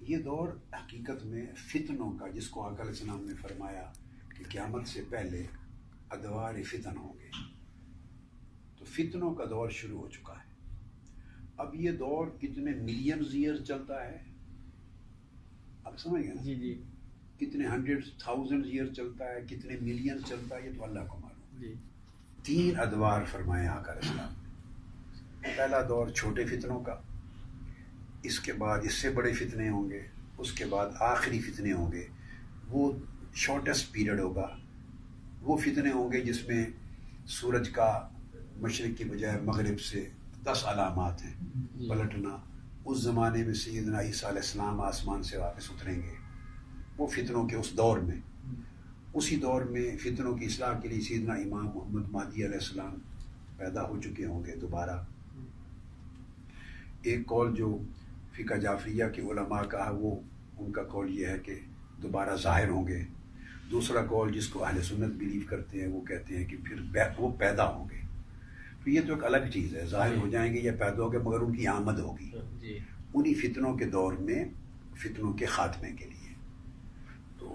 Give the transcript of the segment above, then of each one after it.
یہ دور حقیقت میں فتنوں کا، جس کو آقا علیہ السلام نے فرمایا کہ قیامت سے پہلے ادوار فتن ہوں گے، تو فتنوں کا دور شروع ہو چکا ہے۔ اب یہ دور کتنے ملینز ایئر چلتا ہے آپ سمجھ گئے نا؟ جی جی کتنے 100,000 ایئر چلتا ہے، کتنے ملین چلتا ہے، یہ تو اللہ کو معلوم۔ جی 3 ادوار فرمائے آقا علیہ السلام نے۔ پہلا دور چھوٹے فتنوں کا، اس کے بعد اس سے بڑے فتنے ہوں گے، اس کے بعد آخری فتنے ہوں گے، وہ شارٹیسٹ پیریڈ ہوگا۔ وہ فتنے ہوں گے جس میں سورج کا مشرق کی بجائے مغرب سے 10 علامات ہیں پلٹنا۔ اس زمانے میں سیدنا عیسیٰ علیہ السلام آسمان سے واپس اتریں گے، وہ فتنوں کے اس دور میں۔ اسی دور میں فتنوں کی اصلاح کے لیے سیدنا امام محمد مہدی علیہ السلام پیدا ہو چکے ہوں گے دوبارہ۔ ایک قول جو فقہ جعفریہ کے علماء کا ہے، وہ ان کا قول یہ ہے کہ دوبارہ ظاہر ہوں گے۔ دوسرا قول جس کو اہل سنت بلیو کرتے ہیں، وہ کہتے ہیں کہ پھر وہ پیدا ہوں گے۔ تو یہ تو ایک الگ چیز ہے، ظاہر ہو جائیں گے یا پیدا ہوں گے، مگر ان کی آمد ہوگی انہی فتنوں کے دور میں، فتنوں کے خاتمے کے لیے۔ تو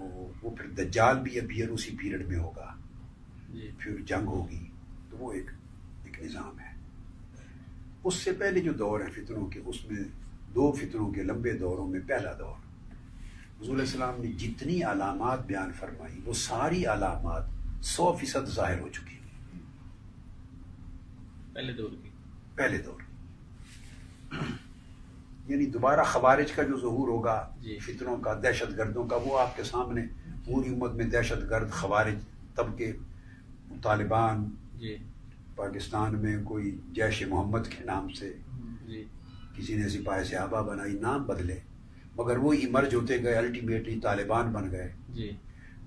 وہ پھر دجال بھی اپیئر اسی پیریڈ میں ہوگا، پھر جنگ ہوگی، تو وہ ایک نظام ہے۔ اس سے پہلے جو دور ہے فتنوں کے، اس میں 2 فتنوں کے لمبے دوروں میں پہلا دور، حضور علیہ السلام نے جتنی علامات بیان فرمائی، وہ ساری علامات 100% ظاہر ہو چکی ہیں پہلے دور یعنی دوبارہ خوارج کا جو ظہور ہوگا، فتنوں کا، دہشت گردوں کا، وہ آپ کے سامنے پوری امت میں دہشت گرد خوارج طبقے، طالبان، پاکستان میں کوئی جیش محمد کے نام سے کسی نے سپاہی صحابہ بنائی، نام بدلے، مگر وہ ایمرج ہوتے گئے، الٹیمیٹلی طالبان بن گئے،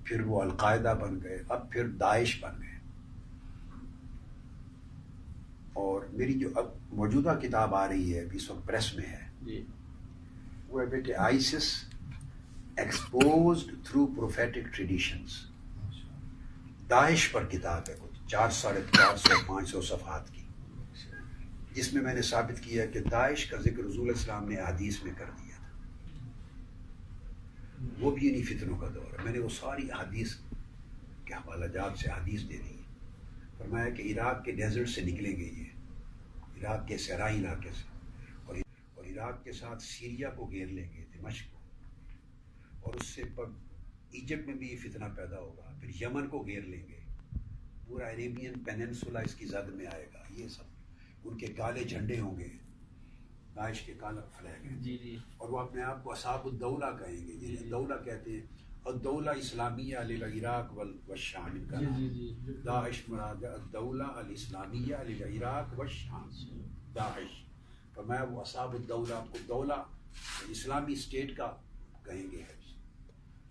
پھر وہ القاعدہ بن گئے، اب پھر داعش بن گئے۔ اور میری جو اب موجودہ کتاب آ رہی ہے، اس وقت پریس میں ہے، وہ ہے بیٹے ISIS exposed through prophetic traditions. داعش پر کتاب ہے، کچھ 400-450 صفحات کی، جس میں نے ثابت کیا کہ داعش کا ذکر رسول اللہ السلام نے احادیث میں کر دیا تھا۔ وہ بھی انہی فتنوں کا دور ہے۔ میں نے وہ ساری احادیث کے حوالہ جات سے حدیث دے دی، فرمایا کہ عراق کے ڈیزرٹ سے نکلیں گے، یہ عراق کے صحرائی علاقے سے، اور عراق کے ساتھ سیریا کو گھیر لیں گے، دمشق کو، اور اس سے ایجپٹ میں بھی یہ فتنہ پیدا ہوگا، پھر یمن کو گھیر لیں گے، پورا عریبین پیننسولا اس کی زد میں آئے گا۔ یہ سب ان کے کالے جھنڈے ہوں گے، داعش کے کالا فلیگ ہیں، اور وہ اپنے آپ کو اصحاب الدولہ کہیں گے، جنہیں دولہ کہتے ہیں، الدولہ اسلامیہ للعراق والشام، ان کا نام داعش مراد ہے، الدولہ الاسلامیہ للعراق والشام، داعش۔ فرمایا وہ اصحاب الدولہ، آپ کو دولہ اسلامی اسٹیٹ کا کہیں گے۔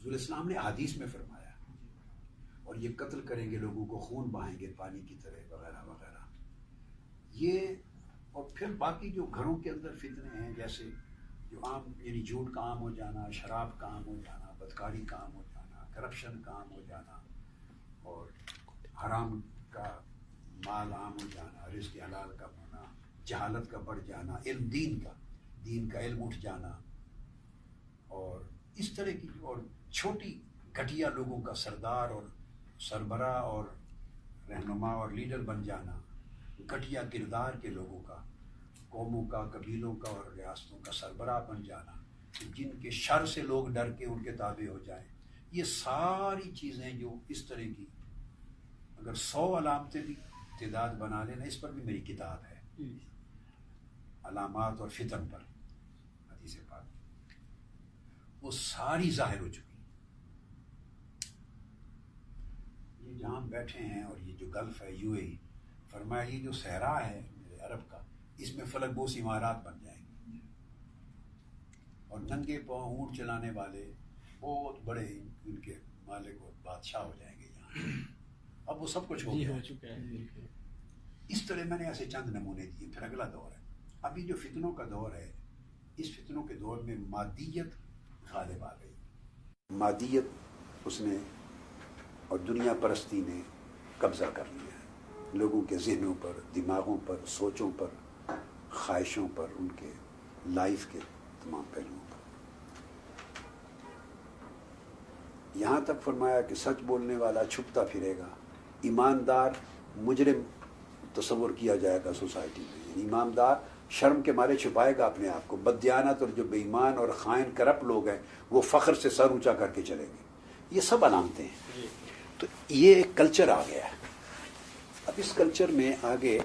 رسول اسلام نے حدیث میں فرمایا، اور یہ قتل کریں گے لوگوں کو، خون بہائیں گے پانی کی طرح، وغیرہ وغیرہ۔ یہ اور پھر باقی جو گھروں کے اندر فتنے ہیں، جیسے جو عام، یعنی جھوٹ کا عام ہو جانا، شراب کا عام ہو جانا، بدکاری کا عام ہو جانا، کرپشن کا عام ہو جانا، اور حرام کا مال عام ہو جانا، رزق حلال کا ہونا، جہالت کا بڑھ جانا، علم دین کا علم اٹھ جانا، اور اس طرح کی، اور چھوٹی گھٹیا لوگوں کا سردار اور سربراہ اور رہنما اور لیڈر بن جانا، گھٹیا کردار کے لوگوں کا، قوموں کا، قبیلوں کا اور ریاستوں کا سربراہ بن جانا، جن کے شر سے لوگ ڈر کے ان کے تابع ہو جائیں۔ یہ ساری چیزیں جو اس طرح کی، اگر 100 علامتیں بھی تعداد بنا لینا، اس پر بھی میری کتاب ہے، علامات اور فتن پر، حدیث پاک، وہ ساری ظاہر ہو چکی۔ یہ جہاں ہم بیٹھے ہیں، اور یہ جو گلف ہے، UAE، فرمایا یہ جو صحرا ہے میرے عرب کا، اس میں فلک بوس عمارات بن جائیں گے، اور ننگے پاؤں اونٹ چلانے والے بہت بڑے ان کے مالک اور بادشاہ ہو جائیں گے یہاں۔ اب وہ سب کچھ ہو چکا ہے۔ اس طرح میں نے ایسے چند نمونے دیے۔ پھر اگلا دور ہے، ابھی جو فتنوں کا دور ہے، اس فتنوں کے دور میں مادیت غالب آ گئی، مادیت اس نے اور دنیا پرستی نے قبضہ کر لیا ہے لوگوں کے ذہنوں پر، دماغوں پر، سوچوں پر، خواہشوں پر، ان کے لائف کے تمام پہلوؤں پر۔ یہاں تک فرمایا کہ سچ بولنے والا چھپتا پھرے گا، ایماندار مجرم تصور کیا جائے گا سوسائٹی میں، یعنی ایماندار شرم کے مارے چھپائے گا اپنے آپ کو، بددیانت اور جو بے ایمان اور خائن کرپٹ لوگ ہیں وہ فخر سے سر اونچا کر کے چلیں گے. یہ سب علامتیں ہیں. تو یہ ایک کلچر آ گیا ہے. اب اس کلچر میں آگے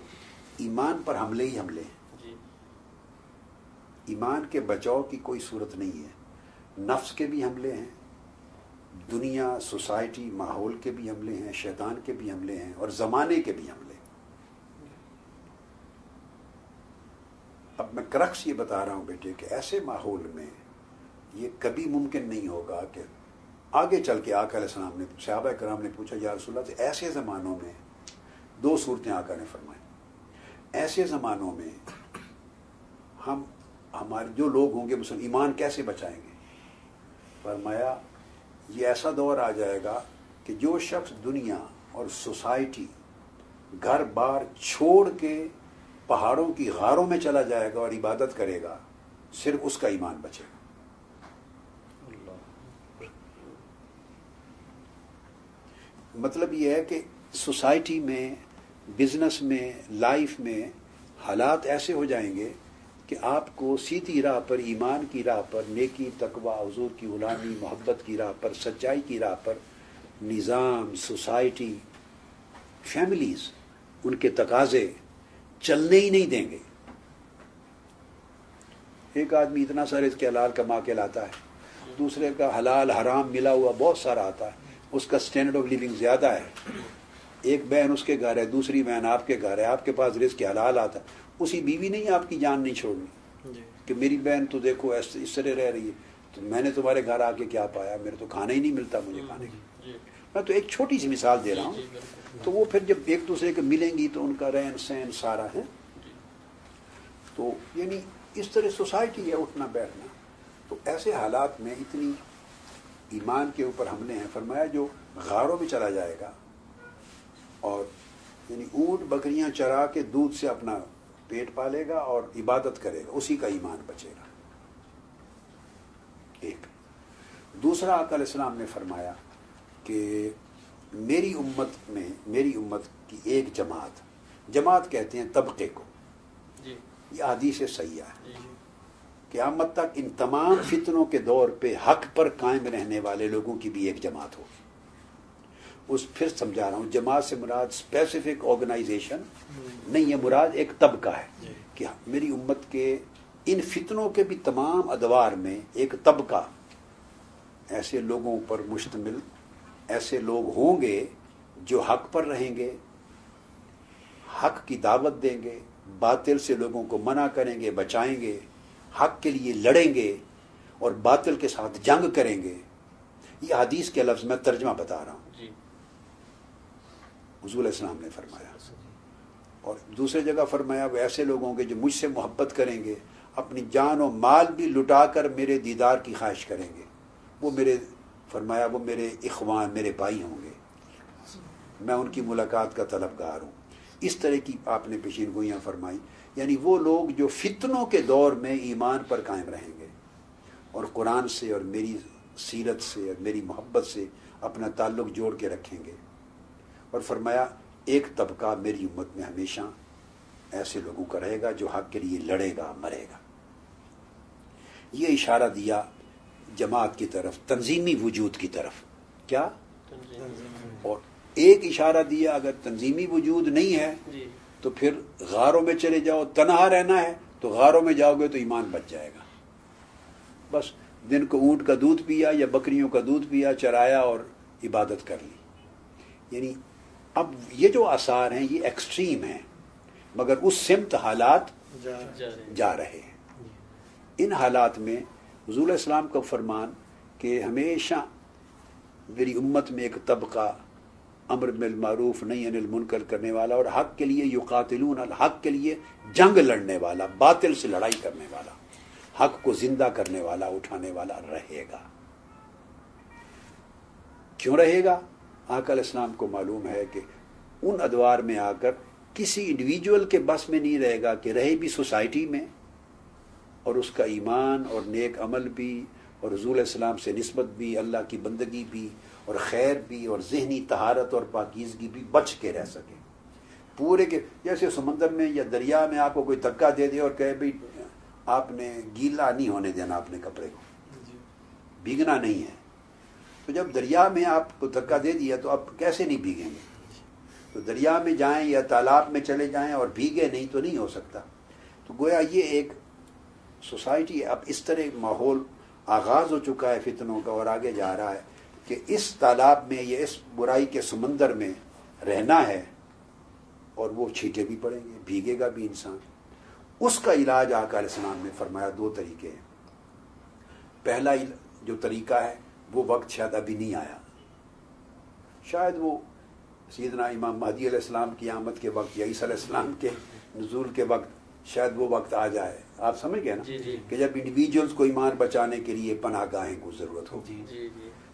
ایمان پر حملے ہی حملے ہیں. ایمان کے بچاؤ کی کوئی صورت نہیں ہے. نفس کے بھی حملے ہیں، دنیا، سوسائٹی، ماحول کے بھی حملے ہیں، شیطان کے بھی حملے ہیں، اور زمانے کے بھی حملے ہیں. اب میں کرکس یہ بتا رہا ہوں بیٹے کہ ایسے ماحول میں یہ کبھی ممکن نہیں ہوگا کہ آگے چل کے آقا علیہ السلام نے، صحابہ کرام نے پوچھا یا رسول اللہ، ایسے زمانوں میں دو صورتیں آقا نے فرمائی. ایسے زمانوں میں ہمارے جو لوگ ہوں گے مسلمان، ایمان کیسے بچائیں گے؟ فرمایا یہ ایسا دور آ جائے گا کہ جو شخص دنیا اور سوسائٹی، گھر بار چھوڑ کے پہاڑوں کی غاروں میں چلا جائے گا اور عبادت کرے گا، صرف اس کا ایمان بچے گا. مطلب یہ ہے کہ سوسائٹی میں، بزنس میں، لائف میں حالات ایسے ہو جائیں گے کہ آپ کو سیدھی راہ پر، ایمان کی راہ پر، نیکی، تقوی، حضور کی غلامی، محبت کی راہ پر، سچائی کی راہ پر نظام، سوسائٹی، فیملیز، ان کے تقاضے چلنے ہی نہیں دیں گے. ایک آدمی اتنا سا رزق حلال کما کے لاتا ہے، دوسرے کا حلال حرام ملا ہوا بہت سارا آتا ہے، اس کا سٹینڈرڈ آف لیونگ زیادہ ہے. ایک بہن اس کے گھر ہے، دوسری بہن آپ کے گھر ہے، آپ کے پاس رزق حلال آتا ہے، اسی بیوی نہیں آپ کی جان نہیں چھوڑنی کہ میری بہن تو دیکھو اس طرح رہ رہی ہے، تو میں نے تمہارے گھر آ کے کیا پایا، میرے تو کھانا ہی نہیں ملتا مجھے کھانے کی. میں تو ایک چھوٹی سی مثال دے رہا ہوں. تو وہ پھر جب ایک دوسرے کے ملیں گی تو ان کا رہن سہن سارا ہے. تو یعنی اس طرح سوسائٹی ہے اٹھنا بیٹھنا. تو ایسے حالات میں اتنی ایمان کے اوپر حملے ہیں. فرمایا جو غاروں میں چلا جائے گا اور یعنی اونٹ بکریاں چرا کے دودھ سے اپنا پیٹ پالے گا اور عبادت کرے گا، اسی کا ایمان بچے گا. ایک دوسرا آقا علیہ السلام نے فرمایا کہ میری امت کی ایک جماعت کہتے ہیں طبقے کو، یہ حدیث سیاح ہے، قیامت تک ان تمام فتنوں کے دور پہ حق پر قائم رہنے والے لوگوں کی بھی ایک جماعت ہوگی. پھر سمجھا رہا ہوں، جماعت سے مراد اسپیسیفک آرگنائزیشن نہیں ہے، مراد ایک طبقہ ہے کہ میری امت کے ان فتنوں کے بھی تمام ادوار میں ایک طبقہ ایسے لوگوں پر مشتمل، ایسے لوگ ہوں گے جو حق پر رہیں گے، حق کی دعوت دیں گے، باطل سے لوگوں کو منع کریں گے، بچائیں گے، حق کے لیے لڑیں گے اور باطل کے ساتھ جنگ کریں گے. یہ حدیث کے لفظ میں ترجمہ بتا رہا ہوں، حضور علیہ السلام نے فرمایا. اور دوسری جگہ فرمایا وہ ایسے لوگ ہوں گے جو مجھ سے محبت کریں گے، اپنی جان و مال بھی لٹا کر میرے دیدار کی خواہش کریں گے. وہ میرے اخوان، میرے بھائی ہوں گے، میں ان کی ملاقات کا طلبگار ہوں. اس طرح کی آپ نے پیشین گوئیاں فرمائی. یعنی وہ لوگ جو فتنوں کے دور میں ایمان پر قائم رہیں گے اور قرآن سے اور میری سیرت سے اور میری محبت سے اپنا تعلق جوڑ کے رکھیں گے. اور فرمایا ایک طبقہ میری امت میں ہمیشہ ایسے لوگوں کا رہے گا جو حق کے لیے لڑے گا، مرے گا. یہ اشارہ دیا جماعت کی طرف، تنظیمی وجود کی طرف. کیا؟ اور ایک اشارہ دیا اگر تنظیمی وجود نہیں ہے تو پھر غاروں میں چلے جاؤ، تنہا رہنا ہے تو غاروں میں جاؤ گے تو ایمان بچ جائے گا. بس دن کو اونٹ کا دودھ پیا یا بکریوں کا دودھ پیا، چرایا اور عبادت کر لی. یعنی اب یہ جو آثار ہیں یہ ایکسٹریم ہیں، مگر اس سمت حالات جا رہے ہیں. ان حالات میں حضور علیہ السلام کا فرمان کہ ہمیشہ میری امت میں ایک طبقہ امر بالمعروف نہی عن المنکر کرنے والا اور حق کے لیے یقاتلون الحق کے لیے جنگ لڑنے والا، باطل سے لڑائی کرنے والا، حق کو زندہ کرنے والا، اٹھانے والا رہے گا. کیوں رہے گا؟ آقا علیہ السلام کو معلوم ہے کہ ان ادوار میں آ کر کسی انڈیویجول کے بس میں نہیں رہے گا کہ رہے بھی سوسائٹی میں اور اس کا ایمان اور نیک عمل بھی اور رسول علیہ السلام سے نسبت بھی، اللہ کی بندگی بھی اور خیر بھی اور ذہنی طہارت اور پاکیزگی بھی بچ کے رہ سکے پورے کے. جیسے سمندر میں یا دریا میں آپ کو کوئی دھکا دے دے اور کہے بھائی آپ نے گیلا نہیں ہونے دینا اپنے کپڑے کو، بھیگنا نہیں ہے، تو جب دریا میں آپ کو دھکا دے دیا تو آپ کیسے نہیں بھیگیں گے؟ تو دریا میں جائیں یا تالاب میں چلے جائیں اور بھیگے نہیں تو نہیں ہو سکتا. تو گویا یہ ایک سوسائٹی اب اس طرح ماحول آغاز ہو چکا ہے فتنوں کا اور آگے جا رہا ہے کہ اس تالاب میں یا اس برائی کے سمندر میں رہنا ہے اور وہ چھینٹے بھی پڑیں گے، بھیگے گا بھی انسان. اس کا علاج آقا علیہ السلام نے فرمایا 2 طریقے ہیں. پہلا جو طریقہ ہے وہ وقت شاید ابھی نہیں آیا، شاید وہ سیدنا امام مہدی علیہ السلام کی آمد کے وقت یا عیسیٰ علیہ السلام کے نزول کے وقت شاید وہ وقت آ جائے. آپ سمجھ گئے نا کہ جب انڈیویجولز کو ایمان بچانے کے لیے پناہ گاہیں کو ضرورت ہو.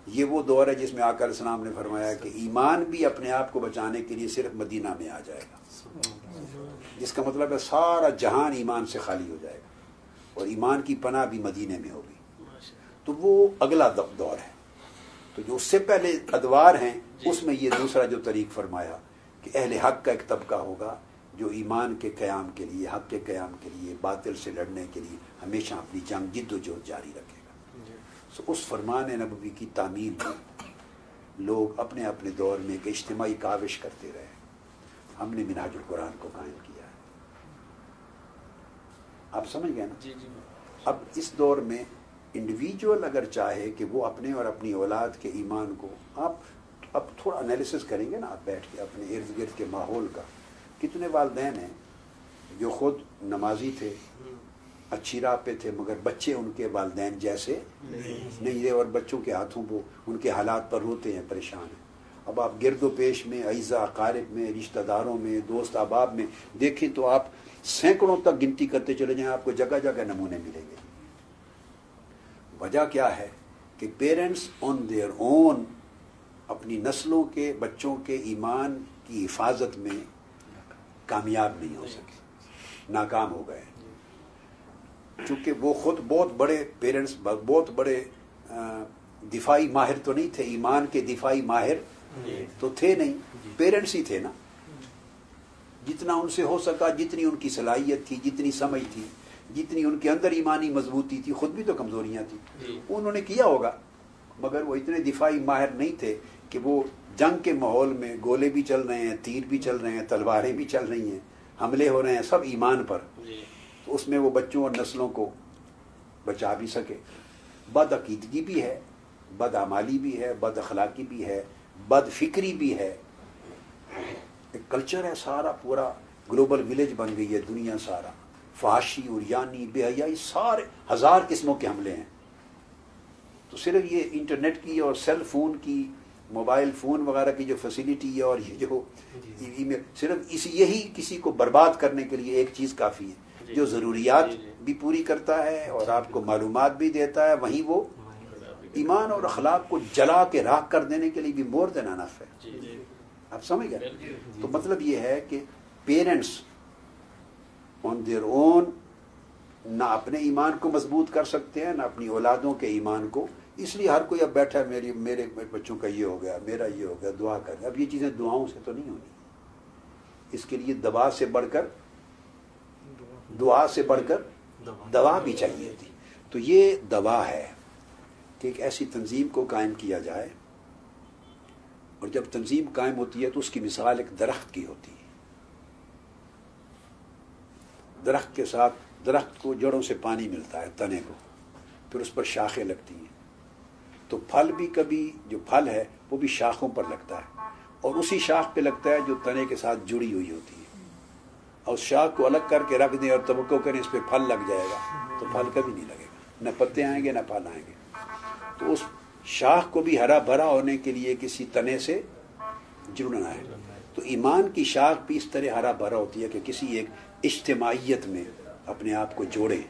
یہ وہ دور ہے جس میں آقا علیہ السلام نے فرمایا کہ ایمان بھی اپنے آپ کو بچانے کے لیے صرف مدینہ میں آ جائے گا. جس کا مطلب ہے سارا جہان ایمان سے خالی ہو جائے گا اور ایمان کی پناہ بھی مدینے میں ہوگی. تو وہ اگلا دور ہے. تو جو اس سے پہلے ادوار ہیں اس میں یہ دوسرا جو طریق فرمایا کہ اہل حق کا ایک طبقہ ہوگا جو ایمان کے قیام کے لیے، حق کے قیام کے لیے، باطل سے لڑنے کے لیے ہمیشہ اپنی جنگ جد و جہد جاری رکھے گا. اس فرمان نبوی کی تعمیل میں لوگ اپنے اپنے دور میں ایک اجتماعی کاوش کرتے رہے. ہم نے منہاج القرآن کو قائم کیا ہے. آپ سمجھ گئے نا؟ اب اس دور میں انڈیویجول اگر چاہے کہ وہ اپنے اور اپنی اولاد کے ایمان کو، آپ اب تھوڑا انالیسس کریں گے نا آپ بیٹھ کے اپنے ارد گرد کے ماحول کا. کتنے والدین ہیں جو خود نمازی تھے، اچھی راہ پہ تھے، مگر بچے ان کے والدین جیسے نہیں رہے اور بچوں کے ہاتھوں وہ ان کے حالات پر روتے ہیں، پریشان ہیں. اب آپ گرد و پیش میں، اعزا اقارب میں، رشتہ داروں میں، دوست احباب میں دیکھیں تو آپ سینکڑوں تک گنتی کرتے چلے جائیں، آپ کو جگہ جگہ نمونے ملیں گے. وجہ کیا ہے کہ پیرنٹس آن دیئر اون اپنی نسلوں کے بچوں کے ایمان کی حفاظت میں کامیاب نہیں ہو سکے، ناکام ہو گئے. چونکہ وہ خود بہت بڑے پیرنٹس، بہت بڑے دفاعی ماہر تو نہیں تھے، ایمان کے دفاعی ماہر تو تھے نہیں، پیرنٹس ہی تھے نا. جتنا ان سے ہو سکا، جتنی ان کی صلاحیت تھی، جتنی سمجھ تھی، جتنی ان کے اندر ایمانی مضبوطی تھی، خود بھی تو کمزوریاں تھیں، انہوں نے کیا ہوگا. مگر وہ اتنے دفاعی ماہر نہیں تھے کہ وہ جنگ کے ماحول میں گولے بھی چل رہے ہیں، تیر بھی چل رہے ہیں، تلواریں بھی چل رہی ہیں، حملے ہو رہے ہیں، سب ایمان پر. تو اس میں وہ بچوں اور نسلوں کو بچا بھی سکے. بد عقیدگی بھی ہے، بد اعمالی بھی ہے، بد اخلاقی بھی ہے، بد فکری بھی ہے. ایک کلچر ہے سارا، پورا گلوبل ولیج بن گئی ہے دنیا سارا. فحاشی، عریانی، بے حیائی، سارے 1000 قسموں کے حملے ہیں. تو صرف یہ انٹرنیٹ کی اور سیل فون کی، موبائل فون وغیرہ کی جو فیسلٹی ہے اور یہ جو ای میل، صرف یہی کسی کو برباد کرنے کے لیے ایک چیز کافی ہے جو ضروریات بھی پوری کرتا ہے اور آپ کو معلومات بھی دیتا ہے، وہیں وہ ایمان اور اخلاق کو جلا کے راکھ کر دینے کے لیے بھی مور دین انف ہے. آپ سمجھ گئے؟ تو مطلب یہ ہے کہ پیرنٹس آن دیئر اون نہ اپنے ایمان کو مضبوط کر سکتے ہیں، نہ اپنی اولادوں کے ایمان کو. اس لیے ہر کوئی اب بیٹھا ہے میرے بچوں کا یہ ہو گیا، میرا یہ ہو گیا، دعا کر. اب یہ چیزیں دعاؤں سے تو نہیں ہونی. اس کے لیے دوا سے بڑھ کر، دعا سے بڑھ کر دوا بھی چاہیے تھی. تو یہ دوا ہے کہ ایک ایسی تنظیم کو قائم کیا جائے، اور جب تنظیم قائم ہوتی ہے تو اس کی مثال ایک درخت کی ہوتی ہے. درخت کے ساتھ، درخت کو جڑوں سے پانی ملتا ہے، تنے کو، پھر اس پر شاخیں لگتی ہیں. تو پھل بھی کبھی جو پھل ہے وہ بھی شاخوں پر لگتا ہے، اور اسی شاخ پہ لگتا ہے جو تنے کے ساتھ جڑی ہوئی ہوتی ہے. اور اس شاخ کو الگ کر کے رکھ دیں اور توقع کریں اس پہ پھل لگ جائے گا، تو پھل کبھی نہیں لگے گا، نہ پتے آئیں گے نہ پھل آئیں گے. تو اس شاخ کو بھی ہرا بھرا ہونے کے لیے کسی تنے سے جڑنا ہے. تو ایمان کی شاخ بھی اس طرح ہرا بھرا ہوتی ہے کہ کسی ایک اجتماعیت میں اپنے آپ کو جوڑے.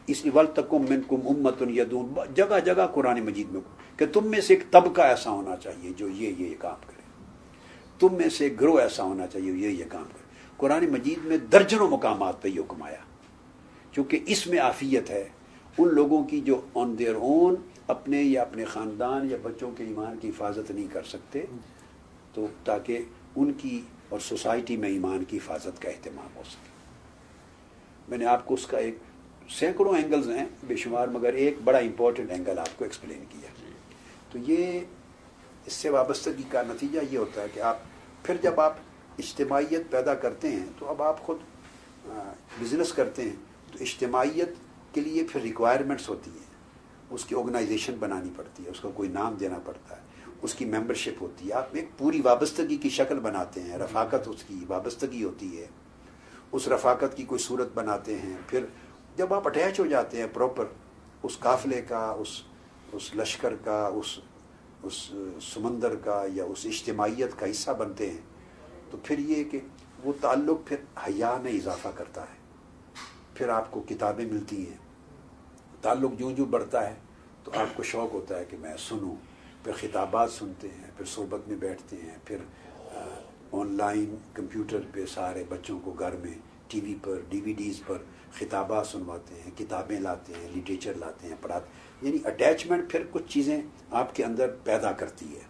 اس لیے وَلْتَكُمْ مِنْكُمْ أُمَّةٌ يَدْعُونَ، جگہ جگہ قرآن مجید میں کہ تم میں سے ایک طبقہ ایسا ہونا چاہیے جو یہ کام کرے، تم میں سے ایک گروہ ایسا ہونا چاہیے یہ کام کرے. قرآن مجید میں درجنوں مقامات پہ یہ حکم آیا، کیونکہ اس میں عافیت ہے ان لوگوں کی جو آن دیئر اون اپنے یا اپنے خاندان یا بچوں کے ایمان کی حفاظت نہیں کر سکتے، تو تاکہ ان کی اور سوسائٹی میں ایمان کی حفاظت کا اہتمام ہو سکے. میں نے آپ کو اس کا ایک سینکڑوں اینگلز ہیں بے شمار، مگر ایک بڑا امپورٹنٹ اینگل آپ کو ایکسپلین کیا. تو یہ اس سے وابستگی کا نتیجہ یہ ہوتا ہے کہ آپ پھر جب آپ اجتماعیت پیدا کرتے ہیں تو اب آپ خود بزنس کرتے ہیں، تو اجتماعیت کے لیے پھر ریکوائرمنٹس ہوتی ہیں، اس کی آرگنائزیشن بنانی پڑتی ہے، اس کو کوئی نام دینا پڑتا ہے، اس کی ممبرشپ ہوتی ہے، آپ ایک پوری وابستگی کی شکل بناتے ہیں، رفاقت اس کی وابستگی ہوتی ہے، اس رفاقت کی کوئی صورت بناتے ہیں. پھر جب آپ اٹیچ ہو جاتے ہیں پراپر اس قافلے کا، اس لشکر کا، اس سمندر کا یا اس اجتماعیت کا حصہ بنتے ہیں، تو پھر یہ کہ وہ تعلق پھر حیا میں اضافہ کرتا ہے. پھر آپ کو کتابیں ملتی ہیں، تعلق جوں بڑھتا ہے تو آپ کو شوق ہوتا ہے کہ میں سنوں. پھر خطابات سنتے ہیں، پھر صحبت میں بیٹھتے ہیں، پھر آن لائن کمپیوٹر پہ سارے بچوں کو گھر میں ٹی وی پر ڈی وی ڈیز پر خطابات سنواتے ہیں، کتابیں لاتے ہیں، لٹریچر لاتے ہیں، پڑھاتے ہیں. یعنی اٹیچمنٹ پھر کچھ چیزیں آپ کے اندر پیدا کرتی ہے.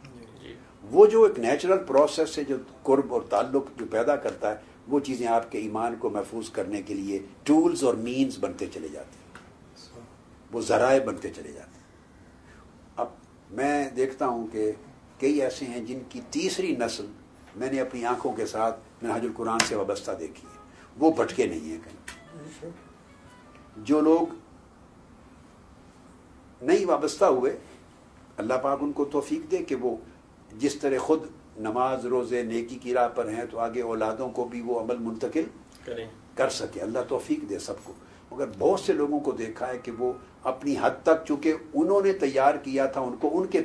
وہ جو ایک نیچرل پروسیس ہے جو قرب اور تعلق جو پیدا کرتا ہے، وہ چیزیں آپ کے ایمان کو محفوظ کرنے کے لیے ٹولز اور مینز بنتے چلے جاتے ہیں، وہ ذرائع بنتے چلے جاتے ہیں. اب میں دیکھتا ہوں کہ کئی ایسے ہیں جن کی تیسری نسل میں نے اپنی آنکھوں کے ساتھ منہاج القرآن سے وابستہ دیکھی ہے، وہ بھٹکے نہیں ہیں کہیں. جو لوگ نہیں وابستہ ہوئے، اللہ پاک ان کو توفیق دے کہ وہ جس طرح خود نماز روزے نیکی کی راہ پر ہیں تو آگے اولادوں کو بھی وہ عمل منتقل کر سکے. اللہ توفیق دے سب کو. مگر بہت سے لوگوں کو دیکھا ہے کہ وہ اپنی حد تک، چونکہ انہوں نے تیار کیا تھا ان کو، ان کے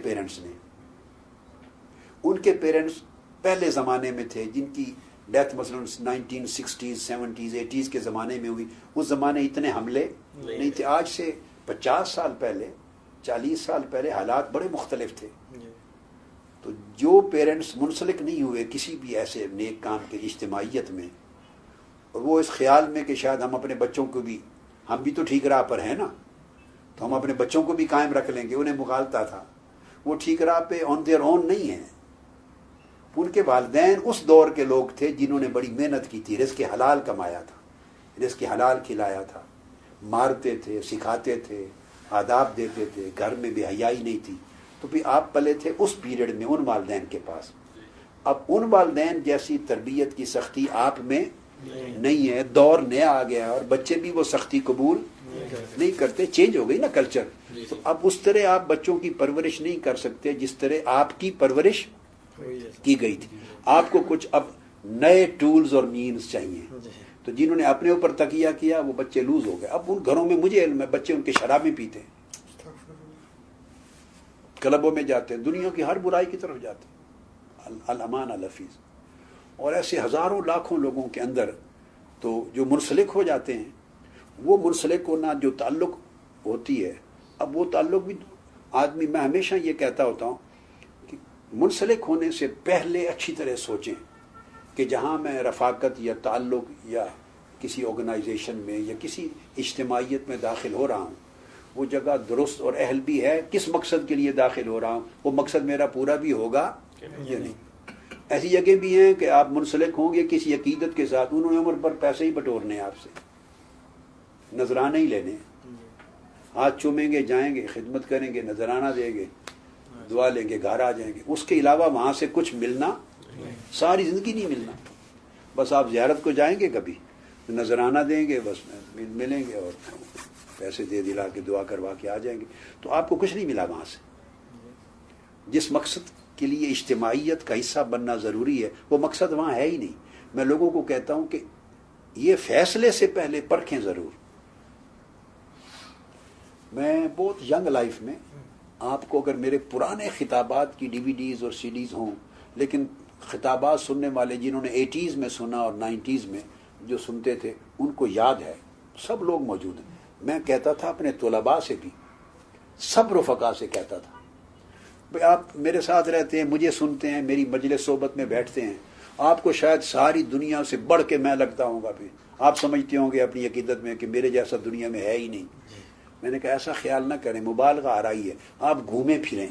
پیرنٹس پہلے زمانے میں تھے جن کی ڈیتھ مثلا 1960s 70s 80s کے زمانے میں ہوئی. اس زمانے اتنے حملے نہیں تھے. آج سے 50 سال پہلے 40 سال پہلے حالات بڑے مختلف تھے. تو جو پیرنٹس منسلک نہیں ہوئے کسی بھی ایسے نیک کام کے اجتماعیت میں، اور وہ اس خیال میں کہ شاید ہم اپنے بچوں کو بھی، ہم بھی تو ٹھیک راہ پر ہیں نا، تو ہم اپنے بچوں کو بھی قائم رکھ لیں گے، انہیں مغالطہ تھا. وہ ٹھیک راہ پہ آن دیئر اون نہیں ہیں. ان کے والدین اس دور کے لوگ تھے جنہوں نے بڑی محنت کی تھی، رزق حلال کمایا تھا، رزق حلال کھلایا تھا، مارتے تھے، سکھاتے تھے، آداب دیتے تھے، گھر میں بے حیائی نہیں تھی. تو بھی آپ پلے تھے اس پیریڈ میں ان والدین کے پاس. اب ان والدین جیسی تربیت کی سختی آپ میں نہیں ہے. دور نیا آ گیا اور بچے بھی وہ سختی قبول نہیں کرتے. چینج ہو گئی نا کلچر. تو اب اس طرح آپ بچوں کی پرورش نہیں کر سکتے جس طرح آپ کی پرورش کی گئی تھی. آپ کو کچھ اب نئے ٹولز اور مینز چاہیے. تو جنہوں نے اپنے اوپر تکیہ کیا وہ بچے لوز ہو گئے. اب ان گھروں میں مجھے علم ہے بچے ان کے شرابیں پیتے ہیں، کلبوں میں جاتے ہیں، دنیا کی ہر برائی کی طرف جاتے ہیں. الامان الحفیظ. اور ایسے ہزاروں لاکھوں لوگوں کے اندر تو جو منسلک ہو جاتے ہیں، وہ منسلک ہونا جو تعلق ہوتی ہے، اب وہ تعلق بھی آدمی، میں ہمیشہ یہ کہتا ہوتا ہوں کہ منسلک ہونے سے پہلے اچھی طرح سوچیں کہ جہاں میں رفاقت یا تعلق یا کسی آرگنائزیشن میں یا کسی اجتماعیت میں داخل ہو رہا ہوں، وہ جگہ درست اور اہل بھی ہے، کس مقصد کے لیے داخل ہو رہا ہوں، وہ مقصد میرا پورا بھی ہوگا یا نہیں. ایسی جگہ بھی ہیں کہ آپ منسلک ہوں گے کسی عقیدت کے ساتھ، انہوں نے عمر پر پیسے ہی بٹورنے آپ سے، نذرانے ہی لینے، ہاتھ چومیں گے، جائیں گے، خدمت کریں گے، نذرانہ دیں گے، دعا لیں گے، گھر آ جائیں گے. اس کے علاوہ وہاں سے کچھ ملنا ساری زندگی نہیں ملنا. بس آپ زیارت کو جائیں گے، کبھی نذرانہ دیں گے، بس ملیں گے اور پیسے دے دلا کے دعا کروا کے آ جائیں گے. تو آپ کو کچھ نہیں ملا وہاں سے. جس مقصد کے لیے اجتماعیت کا حصہ بننا ضروری ہے وہ مقصد وہاں ہے ہی نہیں. میں لوگوں کو کہتا ہوں کہ یہ فیصلے سے پہلے پرکھیں ضرور. میں بہت ینگ لائف میں آپ کو اگر میرے پرانے خطابات کی ڈی وی ڈیز اور سی ڈیز ہوں، لیکن خطابات سننے والے جنہوں نے 80s میں سنا اور 90s میں جو سنتے تھے ان کو یاد ہے، سب لوگ موجود ہیں. میں کہتا تھا اپنے طلباء سے بھی، سب رفقا سے کہتا تھا، بھئی آپ میرے ساتھ رہتے ہیں، مجھے سنتے ہیں، میری مجلس صحبت میں بیٹھتے ہیں، آپ کو شاید ساری دنیا سے بڑھ کے میں لگتا ہوں گا. پھر آپ سمجھتے ہوں گے اپنی عقیدت میں کہ میرے جیسا دنیا میں ہے ہی نہیں. میں نے کہا ایسا خیال نہ کریں، مبالغہ آ رہی ہے، آپ گھومیں پھریں،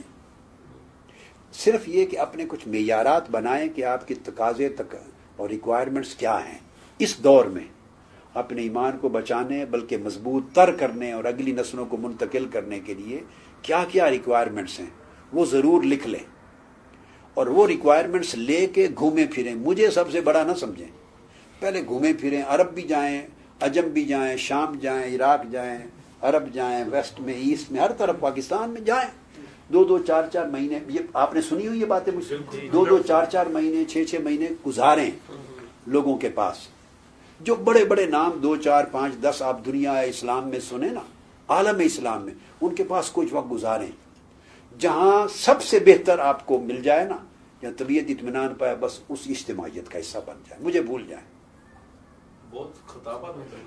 صرف یہ کہ اپنے کچھ معیارات بنائیں کہ آپ کے تقاضے تک اور ریکوائرمنٹس کیا ہیں اس دور میں، اپنے ایمان کو بچانے بلکہ مضبوط تر کرنے اور اگلی نسلوں کو منتقل کرنے کے لیے کیا کیا ریکوائرمنٹس ہیں وہ ضرور لکھ لیں، اور وہ ریکوائرمنٹس لے کے گھومیں پھریں، مجھے سب سے بڑا نہ سمجھیں، پہلے گھومیں پھریں، عرب بھی جائیں، عجم بھی جائیں، شام جائیں، عراق جائیں، عرب جائیں، ویسٹ میں، ایسٹ میں، ہر طرف پاکستان میں جائیں، 2 4 4 مہینے، یہ آپ نے سنی ہوئی یہ باتیں مجھ سے، 2 4 4 مہینے، 6 6 مہینے گزاریں لوگوں کے پاس، جو بڑے بڑے نام 2 4 5 10 آپ دنیا اسلام میں سنیں نا، عالم اسلام میں، ان کے پاس کچھ وقت گزاریں، جہاں سب سے بہتر آپ کو مل جائے نا، یا طبیعت اطمینان پائے، بس اس اجتماعیت کا حصہ بن جائے، مجھے بھول جائیں۔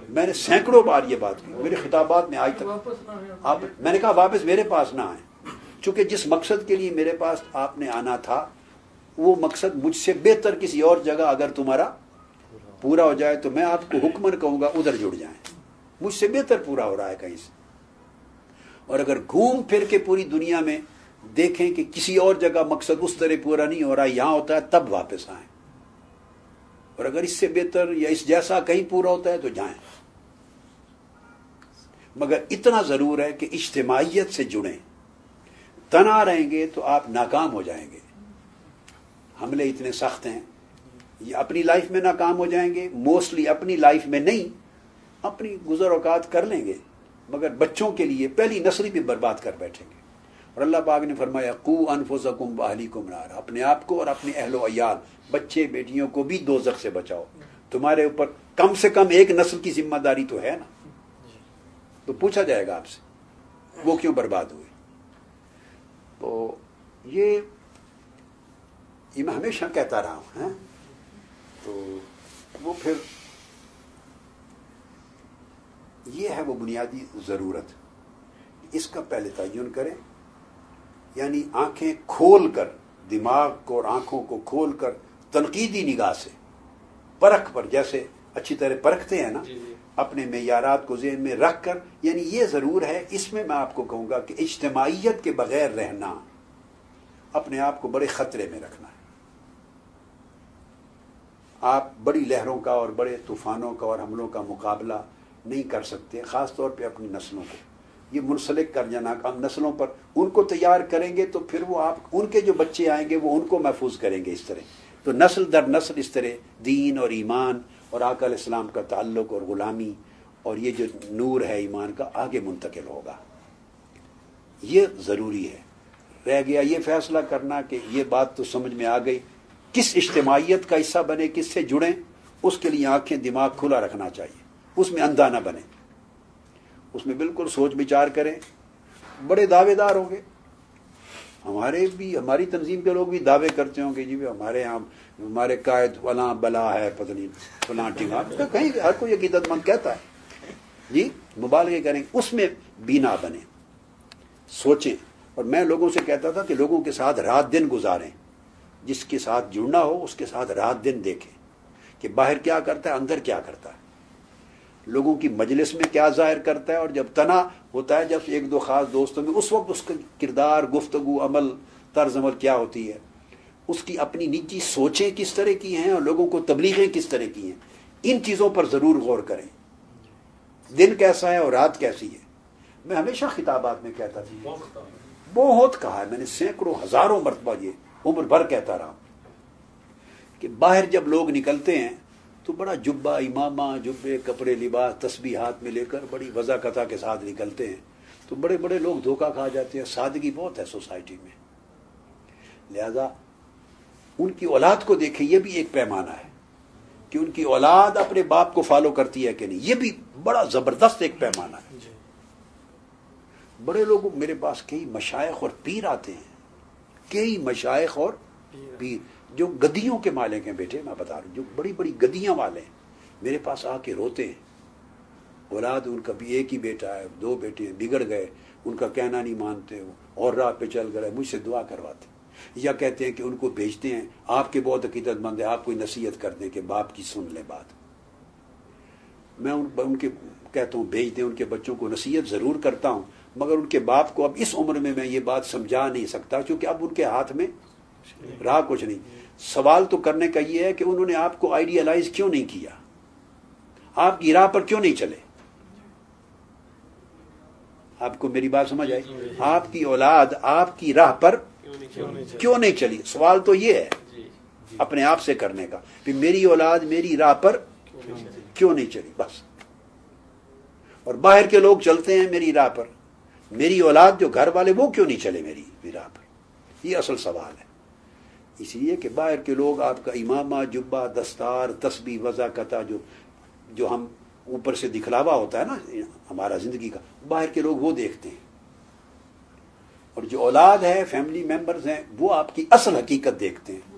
میں نے سینکڑوں بار یہ بات کی میرے خطابات میں آج تک، میں نے کہا واپس میرے پاس نہ آئیں، چونکہ جس مقصد کے لیے میرے پاس آپ نے آنا تھا وہ مقصد مجھ سے بہتر کسی اور جگہ اگر تمہارا پورا ہو جائے تو میں آپ کو حکمن کہوں گا ادھر جڑ جائیں، مجھ سے بہتر پورا ہو رہا ہے کہیں سے، اور اگر گھوم پھر کے پوری دنیا میں دیکھیں کہ کسی اور جگہ مقصد اس طرح پورا نہیں ہو رہا، یہاں ہوتا ہے، تب واپس آئیں، اور اگر اس سے بہتر یا اس جیسا کہیں پورا ہوتا ہے تو جائیں، مگر اتنا ضرور ہے کہ اجتماعیت سے جڑیں، تنہا رہیں گے تو آپ ناکام ہو جائیں گے، حملے اتنے سخت ہیں، یہ اپنی لائف میں ناکام ہو جائیں گے، موسٹلی اپنی لائف میں نہیں، اپنی گزر اوقات کر لیں گے، مگر بچوں کے لیے پہلی نسل بھی برباد کر بیٹھیں گے، اور اللہ پاک نے فرمایا قوا انفسکم واہلیکم نارا، اپنے آپ کو اور اپنے اہل و عیال، بچے بیٹیوں کو بھی دوزخ سے بچاؤ، تمہارے اوپر کم سے کم ایک نسل کی ذمہ داری تو ہے نا، تو پوچھا جائے گا آپ سے وہ کیوں برباد ہوئے۔ تو یہ میں ہمیشہ کہتا رہا ہوں، تو وہ پھر یہ ہے وہ بنیادی ضرورت، اس کا پہلے تعین کریں، یعنی آنکھیں کھول کر، دماغ کو اور آنکھوں کو کھول کر تنقیدی نگاہ سے پرکھ پر، جیسے اچھی طرح پرکھتے ہیں نا، اپنے معیارات کو ذہن میں رکھ کر، یعنی یہ ضرور ہے، اس میں میں آپ کو کہوں گا کہ اجتماعیت کے بغیر رہنا اپنے آپ کو بڑے خطرے میں رکھنا ہے، آپ بڑی لہروں کا اور بڑے طوفانوں کا اور حملوں کا مقابلہ نہیں کر سکتے، خاص طور پہ اپنی نسلوں کو یہ منسلک کر جانا، ہم نسلوں پر ان کو تیار کریں گے تو پھر وہ آپ ان کے جو بچے آئیں گے وہ ان کو محفوظ کریں گے، اس طرح تو نسل در نسل اس طرح دین اور ایمان اور آقا علیہ السلام کا تعلق اور غلامی اور یہ جو نور ہے ایمان کا آگے منتقل ہوگا، یہ ضروری ہے۔ رہ گیا یہ فیصلہ کرنا کہ یہ بات تو سمجھ میں آ گئی، کس اجتماعیت کا حصہ بنے، کس سے جڑیں، اس کے لیے آنکھیں دماغ کھلا رکھنا چاہیے، اس میں اندھا نہ بنے، اس میں بالکل سوچ بچار کریں، بڑے دعوے دار ہوں گے، ہماری تنظیم کے لوگ بھی دعوے کرتے ہوں گے، جی ہمارے یہاں ہمارے قائد فلاں بلا ہے، پتہ نہیں فلاں ٹنگا، کہیں ہر کوئی عقیدت مند کہتا ہے، جی مبالغے کریں، اس میں بھی نہ بنے، سوچیں، اور میں لوگوں سے کہتا تھا کہ لوگوں کے ساتھ رات دن گزاریں، جس کے ساتھ جڑنا ہو اس کے ساتھ رات دن دیکھیں کہ باہر کیا کرتا ہے، اندر کیا کرتا ہے، لوگوں کی مجلس میں کیا ظاہر کرتا ہے، اور جب تنہا ہوتا ہے، جب 1 2 خاص دوستوں میں، اس وقت اس کا کردار، گفتگو، عمل، طرز عمل کیا ہوتی ہے، اس کی اپنی نجی سوچیں کس طرح کی ہیں اور لوگوں کو تبلیغیں کس طرح کی ہیں، ان چیزوں پر ضرور غور کریں، دن کیسا ہے اور رات کیسی ہے۔ میں ہمیشہ خطابات میں کہتا تھا، بہت کہا ہے میں نے، سینکڑوں ہزاروں مرتبہ یہ عمر بھر کہتا رہا کہ باہر جب لوگ نکلتے ہیں تو بڑا جبہ، امامہ، جبے، کپڑے، لباس، تسبیح ہاتھ میں لے کر بڑی وضاقتہ کے ساتھ نکلتے ہیں، تو بڑے بڑے لوگ دھوکہ کھا جاتے ہیں، سادگی بہت ہے سوسائٹی میں، لہذا ان کی اولاد کو دیکھیں، یہ بھی ایک پیمانہ ہے کہ ان کی اولاد اپنے باپ کو فالو کرتی ہے کہ نہیں، یہ بھی بڑا زبردست ایک پیمانہ ہے۔ بڑے لوگ میرے پاس کئی مشائخ اور پیر آتے ہیں، کئی مشائخ اور پیر جو گدیوں کے مالک ہیں، بیٹے میں بتا رہا ہوں، جو بڑی بڑی گدیاں والے ہیں، میرے پاس آ کے روتے ہیں، اولاد ان کا بھی ایک ہی بیٹا ہے، 2 بیٹے ہیں، بگڑ گئے، ان کا کہنا نہیں مانتے، اور راہ پہ چل گئے، مجھ سے دعا کرواتے، یا کہتے ہیں کہ ان کو بھیجتے ہیں، آپ کے بہت عقیدت مند ہیں، آپ کوئی نصیحت کر دیں کہ باپ کی سن لے بات۔ میں ان کے کہتا ہوں بھیج دیں ان کے بچوں کو، نصیحت ضرور کرتا ہوں، مگر ان کے باپ کو اب اس عمر میں یہ بات سمجھا نہیں سکتا، کیونکہ اب ان کے ہاتھ میں رہا کچھ نہیں۔ سوال تو کرنے کا یہ ہے کہ انہوں نے آپ کو آئیڈیالائز کیوں نہیں کیا، آپ کی راہ پر کیوں نہیں چلے؟ آپ کو میری بات سمجھ آئی؟ آپ کی اولاد آپ کی راہ پر کیوں نہیں چلی؟ سوال تو یہ ہے اپنے آپ سے کرنے کا کہ میری اولاد میری راہ پر کیوں نہیں چلی، بس۔ اور باہر کے لوگ چلتے ہیں میری راہ پر، میری اولاد جو گھر والے وہ کیوں نہیں چلے میری راہ پر؟ یہ اصل سوال ہے۔ اس لیے کہ باہر کے لوگ آپ کا امامہ، جبہ، دستار، تسبیح، وضع قطع جو ہم اوپر سے دکھلاوا ہوتا ہے نا ہمارا زندگی کا، باہر کے لوگ وہ دیکھتے ہیں، اور جو اولاد ہے، فیملی ممبرز ہیں، وہ آپ کی اصل حقیقت دیکھتے ہیں۔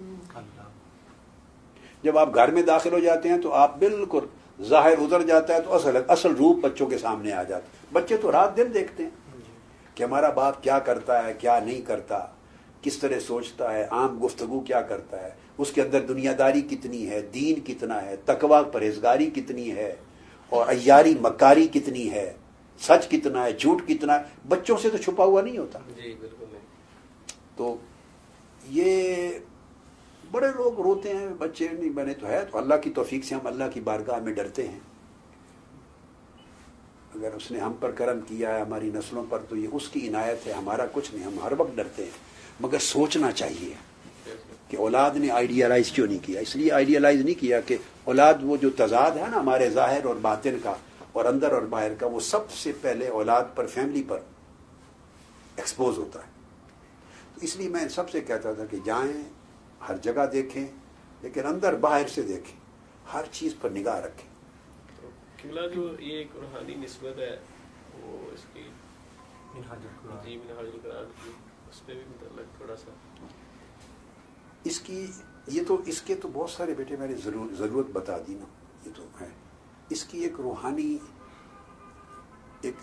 جب آپ گھر میں داخل ہو جاتے ہیں تو آپ بالکل ظاہر ادھر جاتا ہے تو اصل روپ بچوں کے سامنے آ جاتا ہے۔ بچے تو رات دن دیکھتے ہیں کہ ہمارا باپ کیا کرتا ہے، کیا نہیں کرتا، کس طرح سوچتا ہے، عام گفتگو کیا کرتا ہے، اس کے اندر دنیا داری کتنی ہے، دین کتنا ہے، تقوی پرہیزگاری کتنی ہے، اور عیاری مکاری کتنی ہے، سچ کتنا ہے، جھوٹ کتنا ہے، بچوں سے تو چھپا ہوا نہیں ہوتا۔ جی بالکل نہیں۔ تو یہ بڑے لوگ روتے ہیں بچے نہیں بنے تو ہے، تو اللہ کی توفیق سے ہم اللہ کی بارگاہ میں ڈرتے ہیں، اگر اس نے ہم پر کرم کیا ہے ہماری نسلوں پر تو یہ اس کی عنایت ہے، ہمارا کچھ نہیں، ہم ہر وقت ڈرتے ہیں، مگر سوچنا چاہیے کہ اولاد نے آئیڈیالائز کیوں نہیں کیا۔ اس لیے آئیڈیالائز نہیں کیا کہ اولاد وہ جو تضاد ہے نا ہمارے ظاہر اور باطن کا اور اندر اور باہر کا، وہ سب سے پہلے اولاد پر، فیملی پر ایکسپوز ہوتا ہے۔ تو اس لیے میں سب سے کہتا تھا کہ جائیں، ہر جگہ دیکھیں، لیکن اندر باہر سے دیکھیں، ہر چیز پر نگاہ رکھیں۔ قبلہ جو یہ ایک روحانی نسبت ہے وہ اس کی منہاج القرآن کی، اس پہ بھی متعلق تھوڑا سا اس کی اس کے تو بہت سارے بیٹے میں نے ضرورت بتا دی نا، یہ تو ہے۔ اس کی ایک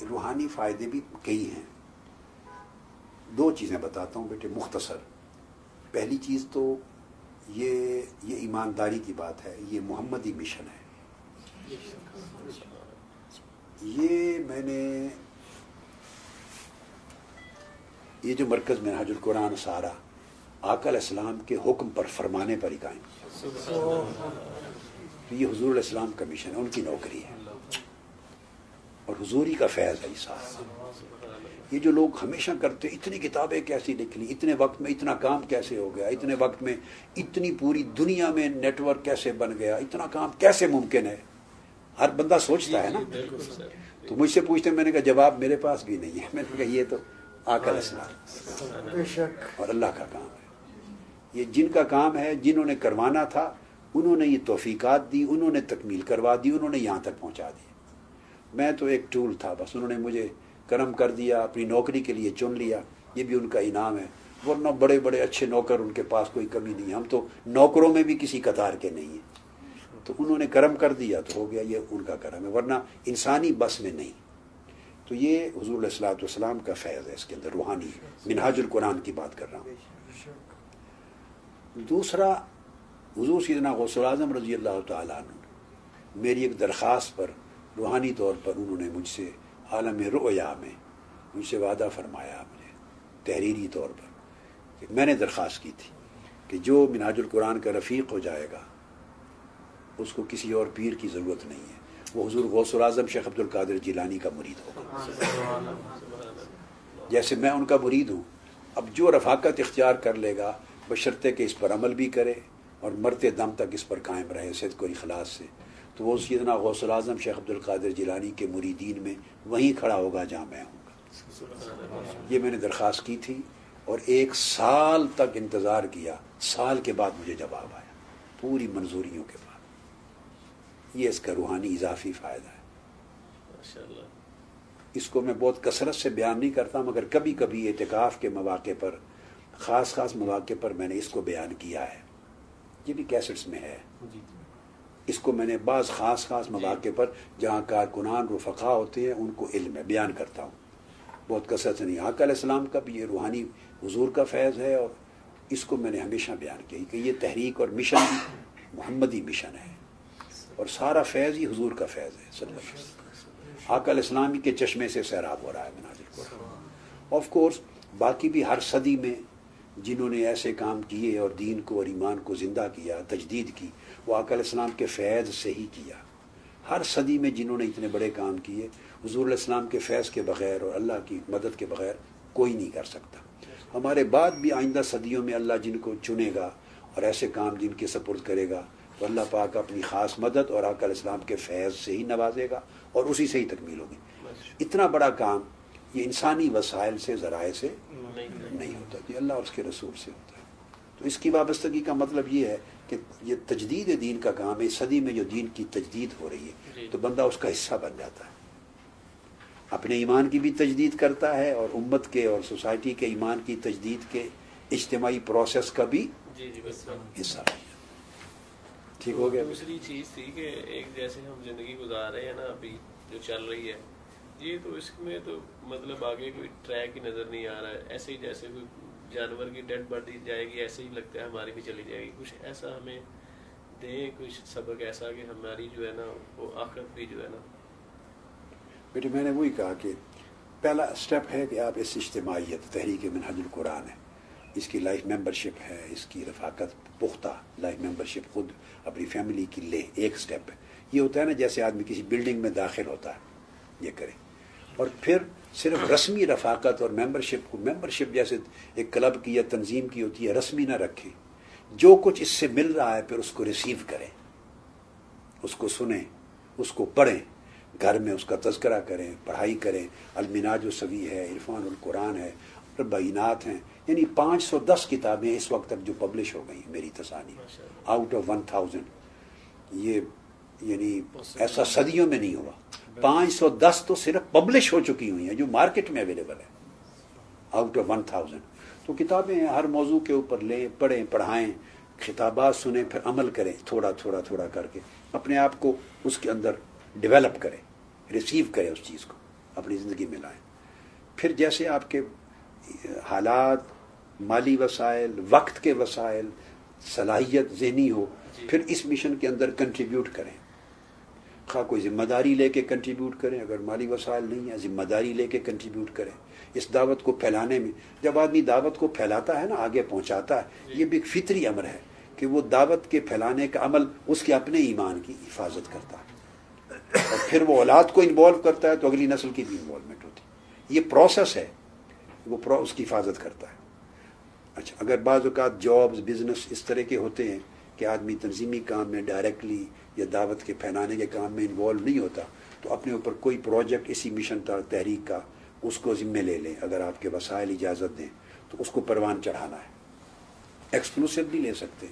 روحانی فائدے بھی کئی ہیں۔ دو چیزیں بتاتا ہوں بیٹے مختصر۔ پہلی چیز تو یہ ایمانداری کی بات ہے، یہ محمدی مشن ہے۔ یہ میں نے یہ جو مرکز منہاج القرآن سارا آقا علیہ السلام کے حکم پر، فرمانے پر ہی قائم کیا۔ یہ حضور علیہ السلام کا مشن ہے، ان کی نوکری ہے، اور حضوری کا فیض ہے یہ سارا۔ یہ جو لوگ ہمیشہ کرتے اتنی کتابیں کیسی لکھ لی، اتنے وقت میں اتنا کام کیسے ہو گیا، اتنے وقت میں اتنی پوری دنیا میں نیٹ ورک کیسے بن گیا، اتنا کام کیسے ممکن ہے، ہر بندہ سوچتا ہے نا۔ تو مجھ سے پوچھتے ہیں، میں نے کہا جواب میرے پاس بھی نہیں ہے، میں نے کہا یہ تو آقا علیہ السلام اور اللہ کا کام ہے۔ یہ جن کا کام ہے، جنہوں نے کروانا تھا، انہوں نے یہ توفیقات دی، انہوں نے تکمیل کروا دی، انہوں نے یہاں تک پہنچا دی۔ میں تو ایک ٹول تھا بس، انہوں نے مجھے کرم کر دیا، اپنی نوکری کے لیے چن لیا، یہ بھی ان کا انعام ہے، ورنہ بڑے بڑے اچھے نوکر ان کے پاس کوئی کمی نہیں ہے، ہم تو نوکروں میں بھی کسی قطار کے نہیں ہیں۔ تو انہوں نے کرم کر دیا تو ہو گیا، یہ ان کا کرم ہے، ورنہ انسانی بس میں نہیں۔ تو یہ حضور علیہ الصلوۃ والسلام کا فیض ہے، اس کے اندر روحانی منہاج القرآن کی بات کر رہا ہوں۔ دوسرا، حضور سیدنا غوث الاعظم رضی اللہ تعالیٰ عنہ میری ایک درخواست پر روحانی طور پر انہوں نے مجھ سے عالم رؤیا میں مجھ سے وعدہ فرمایا، مجھے تحریری طور پر، کہ میں نے درخواست کی تھی کہ جو منہاج القرآن کا رفیق ہو جائے گا اس کو کسی اور پیر کی ضرورت نہیں ہے، وہ حضور غوث الاعظم شیخ عبد القادر جیلانی کا مرید ہوگا، جیسے میں ان کا مرید ہوں۔ اب جو رفاقت اختیار کر لے گا، بشرطے کہ اس پر عمل بھی کرے اور مرتے دم تک اس پر قائم رہے صدق و اخلاص سے، تو وہ سیدنا غوث الاعظم شیخ عبد القادر جیلانی کے مریدین میں وہیں کھڑا ہوگا جہاں میں ہوں گا۔ یہ میں نے درخواست کی تھی، اور 1 سال تک انتظار کیا، سال کے بعد مجھے جواب آیا، پوری منظوریوں کے بعد۔ یہ اس کا روحانی اضافی فائدہ ہے۔ ماشاءاللہ۔ اس کو میں بہت کثرت سے بیان نہیں کرتا، مگر کبھی کبھی اعتکاف کے مواقع پر، خاص مواقع پر میں نے اس کو بیان کیا ہے، یہ بھی کیسٹس میں ہے۔ اس کو میں نے بعض خاص مواقع پر جہاں کارکنان رفقا ہوتے ہیں ان کو علم ہے، بیان کرتا ہوں، بہت کثرت سے نہیں۔ آقا علیہ السلام کا بھی یہ روحانی حضور کا فیض ہے، اور اس کو میں نے ہمیشہ بیان کیا کہ یہ تحریک اور مشن محمدی مشن ہے، اور سارا فیض ہی حضور کا فیض ہے صلی اللہ علیہ وسلم۔ آقا علیہ السلام کے چشمے سے سیراب ہو رہا ہے منہاج القرآن. آف کورس باقی بھی ہر صدی میں جنہوں نے ایسے کام کیے اور دین کو اور ایمان کو زندہ کیا، تجدید کی، وہ آقا علیہ السلام کے فیض سے ہی کیا. ہر صدی میں جنہوں نے اتنے بڑے کام کیے، حضور علیہ السلام کے فیض کے بغیر اور اللہ کی مدد کے بغیر کوئی نہیں کر سکتا. ہمارے بعد بھی آئندہ صدیوں میں اللہ جن کو چنے گا اور ایسے کام جن کے سپرد کرے گا تو اللہ پاک اپنی خاص مدد اور آقا علیہ السلام کے فیض سے ہی نوازے گا اور اسی سے ہی تکمیل ہوگی. اتنا بڑا کام یہ انسانی وسائل سے، ذرائع سے نہیں ہوتا، یہ اللہ اور اس کے رسول سے ہوتا ہے. تو اس کی وابستگی کا مطلب یہ ہے کہ یہ تجدید دین کا کام ہے. صدی میں جو دین کی تجدید ہو رہی ہے تو بندہ اس کا حصہ بن جاتا ہے، اپنے ایمان کی بھی تجدید کرتا ہے اور امت کے اور سوسائٹی کے ایمان کی تجدید کے اجتماعی پروسیس کا بھی حصہ بن جاتا. ٹھیک ہو گیا. دوسری چیز تھی کہ ایک جیسے ہم زندگی گزار رہے ہیں نا ابھی جو چل رہی ہے یہ، تو اس میں تو مطلب آگے کوئی ٹریک ہی نظر نہیں آ رہا ہے. ایسے ہی جیسے کوئی جانور کی ڈیڈ باڈی جائے گی ایسے ہی لگتا ہے ہماری بھی چلی جائے گی. کچھ ایسا ہمیں دیں، کچھ سبق ایسا کہ ہماری جو ہے نا وہ آخرت بھی جو ہے نا. بیٹے میں نے وہی کہا کہ پہلا سٹیپ ہے کہ آپ اس اجتماعیت تحریک منہاج القرآن ہے، اس کی لائف ممبرشپ ہے، اس کی رفاقت پختہ لائف ممبرشپ خود اپنی فیملی کی لے. ایک سٹیپ ہے یہ ہوتا ہے نا جیسے آدمی کسی بلڈنگ میں داخل ہوتا ہے یہ کرے. اور پھر صرف رسمی رفاقت اور ممبرشپ کو، ممبرشپ جیسے ایک کلب کی یا تنظیم کی ہوتی ہے، رسمی نہ رکھیں. جو کچھ اس سے مل رہا ہے پھر اس کو ریسیو کریں، اس کو سنیں، اس کو پڑھیں، گھر میں اس کا تذکرہ کریں، پڑھائی کریں. المناج السوی ہے، عرفان القرآن ہے، بینات ہیں، یعنی 510 کتابیں اس وقت تک جو پبلش ہو گئی میری تصانی آؤٹ آف 1000. یہ یعنی ایسا صدیوں میں نہیں ہوا. 510 تو صرف پبلش ہو چکی ہوئی ہیں جو مارکیٹ میں اویلیبل ہے آؤٹ آف 1000. تو کتابیں ہر موضوع کے اوپر لیں، پڑھیں، پڑھائیں، خطابات سنیں، پھر عمل کریں تھوڑا تھوڑا تھوڑا کر کے اپنے آپ کو اس کے اندر ڈیولپ کریں، ریسیو کریں اس چیز کو، اپنی زندگی میں لائیں. پھر جیسے آپ کے حالات، مالی وسائل، وقت کے وسائل، صلاحیت ذہنی ہو پھر اس مشن کے اندر کنٹریبیوٹ کریں. خواہ کوئی ذمہ داری لے کے کنٹریبیوٹ کریں، اگر مالی وسائل نہیں ہیں ذمہ داری لے کے کنٹریبیوٹ کریں اس دعوت کو پھیلانے میں. جب آدمی دعوت کو پھیلاتا ہے نا، آگے پہنچاتا ہے، یہ بھی ایک فطری امر ہے کہ وہ دعوت کے پھیلانے کا عمل اس کے اپنے ایمان کی حفاظت کرتا ہے اور پھر وہ اولاد کو انوالو کرتا ہے تو اگلی نسل کی بھی انوالومنٹ ہوتی ہے. یہ پروسیس ہے، وہ اس کی حفاظت کرتا ہے. اچھا اگر بعض اوقات جابز، بزنس اس طرح کے ہوتے ہیں کہ آدمی تنظیمی کام میں ڈائریکٹلی یا دعوت کے پھیلانے کے کام میں انوالو نہیں ہوتا تو اپنے اوپر کوئی پروجیکٹ اسی مشن تحریک کا اس کو ذمہ لے لیں. اگر آپ کے وسائل اجازت دیں تو اس کو پروان چڑھانا ہے. ایکسکلوسیو نہیں لے سکتے،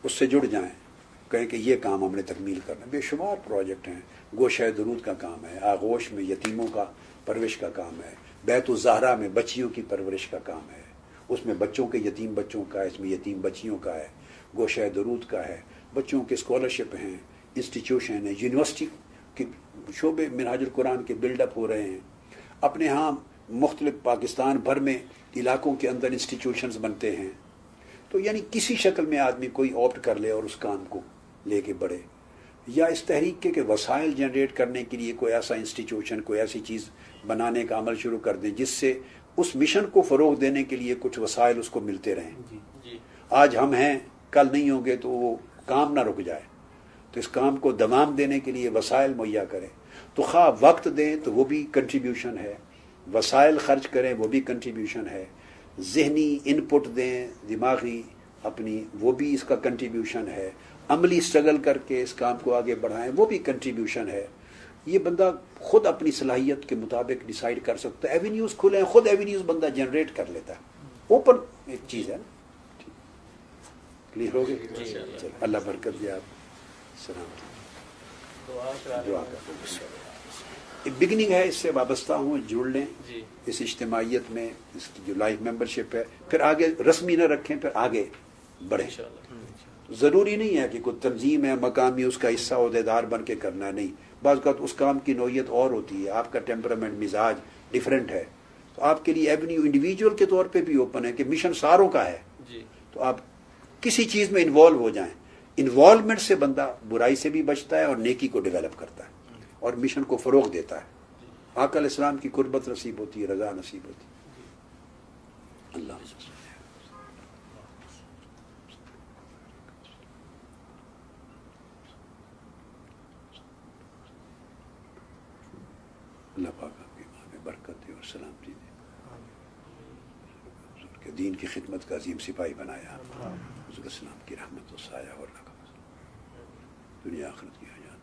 اس سے جڑ جائیں، کہیں کہ یہ کام ہم نے تکمیل کرنا. بے شمار پروجیکٹ ہیں. گوشہ درود کا کام ہے، آغوش میں یتیموں کا پرورش کا کام ہے، بیت الزہرا میں بچیوں کی پرورش کا کام ہے، اس میں بچوں کے یتیم بچوں کا ہے، اس میں یتیم بچیوں کا ہے. گوشہ درود کا ہے، بچوں کے اسکالرشپ ہیں، انسٹیٹیوشن ہیں، یونیورسٹی کے شعبے منہاج القرآن کے بلڈ اپ ہو رہے ہیں. اپنے ہاں مختلف پاکستان بھر میں علاقوں کے اندر انسٹیٹیوشنز بنتے ہیں. تو یعنی کسی شکل میں آدمی کوئی آپٹ کر لے اور اس کام کو لے کے بڑھے، یا اس تحریک کے وسائل جنریٹ کرنے کے لیے کوئی ایسا انسٹیٹیوشن، کوئی ایسی چیز بنانے کا عمل شروع کر دیں جس سے اس مشن کو فروغ دینے کے لیے کچھ وسائل اس کو ملتے رہیں. آج ہم ہیں، کل نہیں ہوں گے تو وہ کام نہ رک جائے. تو اس کام کو دوام دینے کے لیے وسائل مہیا کریں. تو خواہ وقت دیں تو وہ بھی کنٹریبیوشن ہے، وسائل خرچ کریں وہ بھی کنٹریبیوشن ہے، ذہنی ان پٹ دیں دماغی اپنی وہ بھی اس کا کنٹریبیوشن ہے، عملی اسٹرگل کر کے اس کام کو آگے بڑھائیں وہ بھی کنٹریبیوشن ہے. یہ بندہ خود اپنی صلاحیت کے مطابق ڈیسائیڈ کر سکتا ہے. ایونیوز کھلے ہیں، خود ایونیوز بندہ جنریٹ کر لیتا ہے. اوپن ایک چیز ہے نا. کلیئر ہو گئے؟ اللہ برکت دے. آپ سلام دعا کر بگننگ ہے، اس سے وابستہ ہوں، جڑ لیں اس اجتماعیت میں، اس کی جو لائف ممبرشپ ہے. پھر آگے رسمی نہ رکھیں، پھر آگے بڑھیں. ضروری نہیں ہے کہ کوئی تنظیم ہے مقامی اس کا حصہ عہدیدار بن کے کرنا، نہیں. بعض اوقات اس کام کی نوعیت اور ہوتی ہے، آپ کا ٹیمپرامنٹ مزاج ڈیفرنٹ ہے، تو آپ کے لیے ایونیو انڈیویجول کے طور پہ بھی اوپن ہے کہ مشن ساروں کا ہے. تو آپ کسی چیز میں انوالو ہو جائیں. انوالومنٹ سے بندہ برائی سے بھی بچتا ہے اور نیکی کو ڈیولپ کرتا ہے. اور مشن کو فروغ دیتا ہے. آقا علیہ السلام کی قربت نصیب ہوتی ہے, رضا نصیب ہوتی ہے. اللہ اللہ پاک آپ کی ماں میں برکت دے اور سلامتی دے, حضور کے دین کی خدمت کا عظیم سپاہی بنایا, حضور السلام کی رحمت و سایہ اور رکھا, دنیا آخرت کی حیات